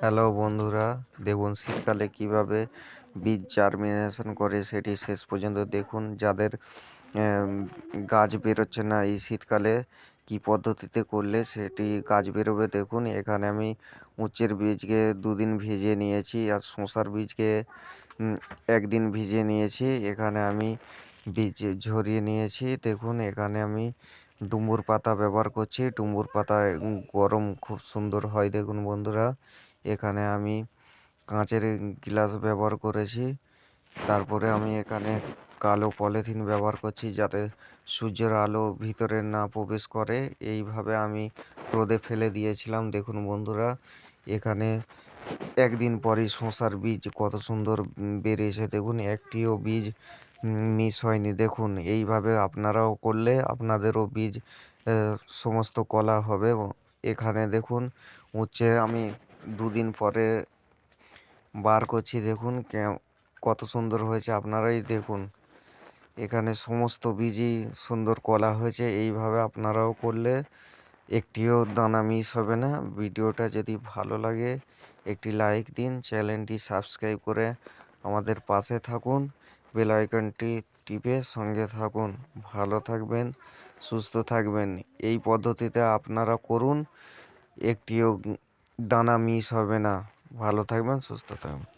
Hello বন্ধুরা, দেখুন শীতকালে কিভাবে বীজ জার্মিনেশন করে সেটি শেষ পর্যন্ত দেখুন। যাদের আম, গাছ বেরোচ্ছে না এই শীতকালে কি পদ্ধতিতে করলে সেটি গাছ বেরোবে দেখুন। এখানে আমি উচ্ছের বীজকে 2 দিন ভিজিয়ে নিয়েছি আর শসার বীজকে উম, 1 দিন ভিজিয়ে নিয়েছি। এখানে আমি বীজ ঝরিয়ে নিয়েছি। দেখুন এখানে আমি ডুমুর পাতা ব্যবহার করছি। ডুমুর পাতা গরম খুব সুন্দর হয় দেখুন বন্ধুরা। এখানে আমি কাঁচের গ্লাস ব্যবহার করেছি। তারপরে আমি এখানে কালো পলিথিন ব্যবহার করছি যাতে সূর্যের আলো ভিতরে না প্রবেশ করে। এইভাবে আমি রোদে ফেলে দিয়েছিলাম দেখুন বন্ধুরা। এখানে 1 দিন পরই শসার বীজ কত সুন্দর বেরিয়েছে দেখুন, একটিও বীজ মিস হয়নি। দেখুন এইভাবে আপনারাও করলে আপনাদেরও বীজ সমস্ত কলা হবে। এখানে দেখুন উচ্ছে আমি 2 দিন পরে বার করছি দেখুন কত সুন্দর হয়েছে, আপনারাই দেখুন। এখানে সমস্ত বীজই সুন্দর কলা হয়েছে। এইভাবে আপনারাও করলে একটিও দানা মিস হবে না। ভিডিওটা যদি ভালো লাগে একটি লাইক দিন, চ্যানেলটি সাবস্ক্রাইব করে আমাদের পাশে থাকুন, বেল আইকনটি টিপে সঙ্গে থাকুন। ভালো থাকবেন, সুস্থ থাকবেন। এই পদ্ধতিতে আপনারা করুন, একটিও দানা মিস হবে না। ভালো থাকবেন, সুস্থ থাকবেন।